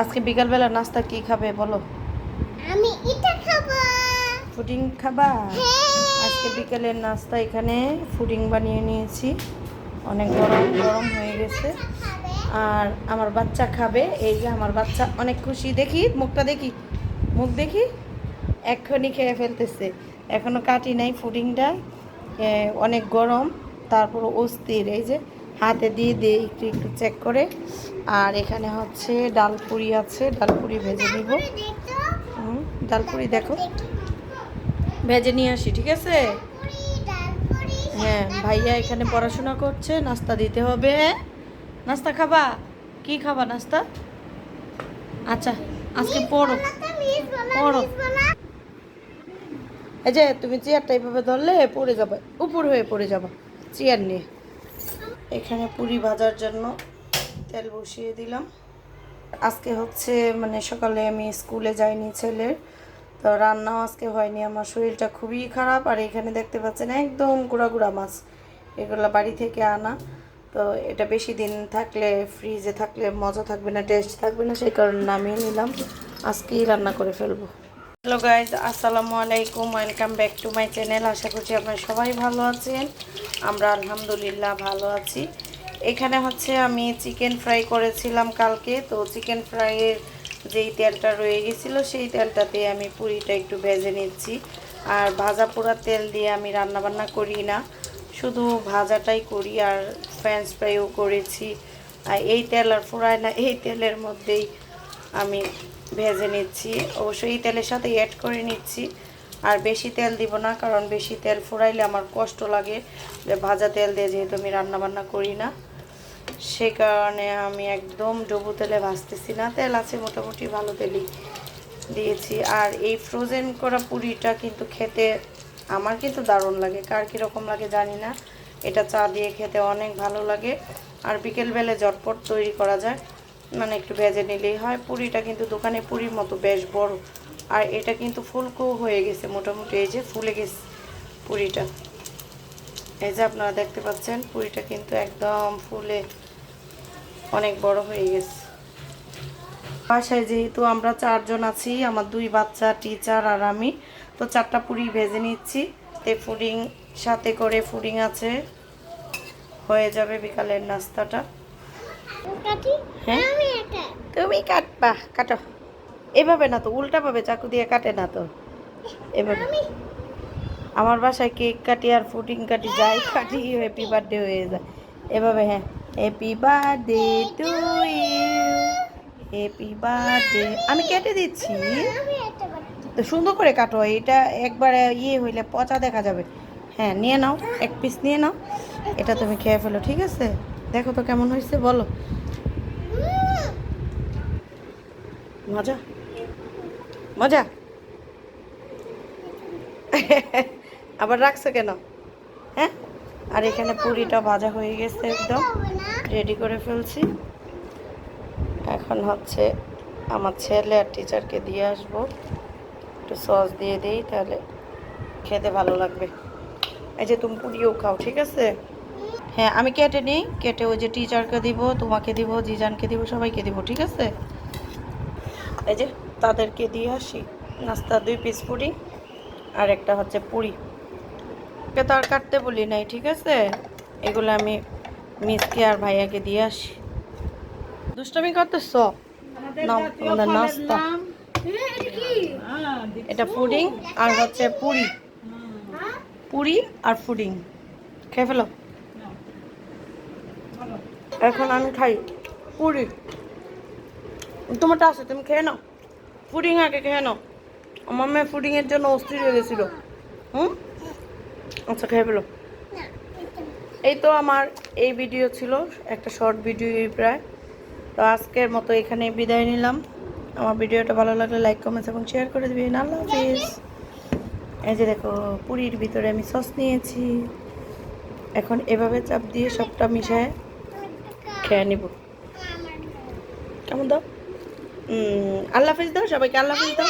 আজকে বিকালবেলা নাস্তা কি খাবে বলো? আমি এটা খাবো। পুডিং খাবা? হ্যাঁ। আজকে বিকেলের নাস্তা এখানে পুডিং বানিয়ে নিয়েছি। অনেক গরম গরম হয়ে গেছে। আর আমার বাচ্চা খাবে। এই যে আমার বাচ্চা অনেক খুশি। দেখি মুখটা, দেখি মুখ, দেখি এক্ষুনি খেয়ে ফেলতেছে। এখনো কাটি নাই পুডিংটা। অনেক গরম, তারপর অস্থির। এই যে হাতে দিয়ে দিয়ে একটু একটু চেক করে। আর এখানে হচ্ছে ডালপুরি আছে, ডালপুরি ভেজে নিব। ডালপুরি দেখো, ভেজে নিয়ে আসি, ঠিক আছে? হ্যাঁ, ভাইয়া এখানে পড়াশোনা করছে, নাস্তা দিতে হবে। নাস্তা খাবা? কি খাবা নাস্তা? আচ্ছা, আজকে পড়ো পড়ো। এই যে তুমি চেয়ারটা এইভাবে ধরলে পড়ে যাবে, উপর হয়ে পড়ে যাবে চেয়ার নিয়ে। এখানে পুরি ভাজার জন্য তেল বসিয়ে দিলাম। আজকে হচ্ছে মানে সকালে আমি স্কুলে যাইনি ছেলের, তো রান্নাও আজকে হয়নি। আমার শরীরটা খুবই খারাপ। আর এখানে দেখতে পাচ্ছেন একদম গুঁড়া গুঁড়া মাছ, এগুলো বাড়ি থেকে আনা। তো এটা বেশি দিন থাকলে, ফ্রিজে থাকলে মজা থাকবে না, টেস্ট থাকবে না, সেই কারণে নামিয়ে নিলাম। আজকেই রান্না করে ফেলবো। হ্যালো গাইজ, আসসালামু আলাইকুম, welcome back to my channel. আশা করছি আপনারা সবাই ভালো আছেন। আমরা আলহামদুলিল্লাহ ভালো আছি। এখানে হচ্ছে আমি চিকেন ফ্রাই করেছিলাম কালকে, তো চিকেন ফ্রাইয়ের যেই তেলটা রয়ে গেছিলো সেই তেলটাতে আমি পুরিটা একটু ভেজে নিচ্ছি। আর ভাজা পোড়া তেল দিয়ে আমি রান্নাবান্না করি না, শুধু ভাজাটাই করি। আর ফ্রেঞ্চ ফ্রাইও করেছি। আর এই তেল আর ফোড়ায় না, এই তেলের মধ্যেই আমি ভেজে নিচ্ছি। অবশ্যই এই তেলের সাথে অ্যাড করে নিচ্ছি। আর বেশি তেল দিব না, কারণ বেশি তেল ফোড়াইলে আমার কষ্ট লাগে। যে ভাজা তেল দিয়ে যেহেতু আমি রান্নাবান্না করি না, সে কারণে আমি একদম ডুবো তেলে ভাজতেছি না। তেল আছে মোটামুটি, ভালো তেলই দিয়েছি। আর এই ফ্রোজেন করা পুরিটা কিন্তু খেতে আমার কিন্তু দারুণ লাগে। কার কীরকম লাগে জানি না, এটা চা দিয়ে খেতে অনেক ভালো লাগে। আর বিকেলবেলা ঝটপট তৈরি করা যায়, মানে একটু ভেজে নিলেই হয়। পুরিটা কিন্তু দোকানে পুরির মতো বেশ বড়। আর এটা কিন্তু ফুলকো হয়ে গেছে মোটামুটি, এই যে ফুলে গেছে পুরিটা। এই যে আপনারা দেখতে পাচ্ছেন পুরিটা কিন্তু একদম ফুলে অনেক বড় হয়ে গেছে। বাসায় যেহেতু আমরা 4 জন আছি, আমার 2 বাচ্চা, টিচার আর আমি, তো 4টা পুরি ভেজে নিচ্ছি। তে পুডিং সাথে করে, পুডিং আছে, হয়ে যাবে বিকালের নাস্তাটা। হ্যাঁ, তুমি কাটবা, কাটো। এভাবে না তো, উল্টাভাবে চাকু দিয়ে কাটে না তো, এভাবে। আমার বাসায় কেক কাটি আর পুডিং কাটি, যাই কাটি হ্যাপি বার্থডে হয়ে যায় এভাবে। হ্যাঁ, happy birthday to you, happy birthday. আমি কেটে দিচ্ছি, তো সুন্দর করে কাটো। এটা একবারে ইয়ে হইলে পচা দেখা যাবে। হ্যাঁ, নিয়ে নাও, এক পিস নিয়ে নাও। এটা তুমি খেয়ে ফেলো, ঠিক আছে? দেখো তো কেমন হয়েছে, বলো। মজা মজা। আবার রাখছো কেন? হ্যাঁ, আর এখানে পুরিটা ভাজা হয়ে গেছে, একদম রেডি করে ফেলছি। এখন হচ্ছে আমার ছেলে আর টিচারকে দিয়ে আসবো। একটু সস দিয়ে দিই, তাহলে খেতে ভালো লাগবে। এই যে তুমি পুরিও খাও, ঠিক আছে? হ্যাঁ, আমি কেটে নিই, কেটে ওই যে টিচারকে দিব, তোমাকে দিব, জিজানকে দিব, সবাইকে দিব, ঠিক আছে? এই যে তাদেরকে দিয়ে আসি। নাস্তা 2 পিস পুরি আর একটা হচ্ছে পুরি। ওকে তো আর কাটতে বলি নাই, ঠিক আছে? এগুলো আমি মিসকে আর ভাইয়াকে দিয়ে আসি। দুষ্টামি করতেছ? নাও আমাদের নাস্তা। এটা পুডিং আর হচ্ছে পুরি, পুরি আর পুডিং। খেয়ে ফেলো। এখন আমি খাই পুরি। তোমারটা আছে, তুমি খেয়ে নাও। পুডিং আগে খেয়ে নাও। আমার মেয়ে পুডিংয়ের জন্য অস্থির হয়ে গেছিল। আচ্ছা, খেয়ে ফেলো। এই তো আমার এই ভিডিও ছিল, একটা শর্ট ভিডিও প্রায়। তো আজকের মতো এখানে বিদায় নিলাম। আমার ভিডিওটা ভালো লাগলে লাইক, কমেন্টস এবং শেয়ার করে দিবেন। আল্লাহ হাফিজ। এই যে দেখো, পুরির ভিতরে আমি সস নিয়েছি। এখন এভাবে চাপ দিয়ে সবটা মিশায় খেয়ে নিব। কেমন দাও? আল্লাহ হাফিজ দাও সবাইকে, আল্লাহ হাফিজ দাও।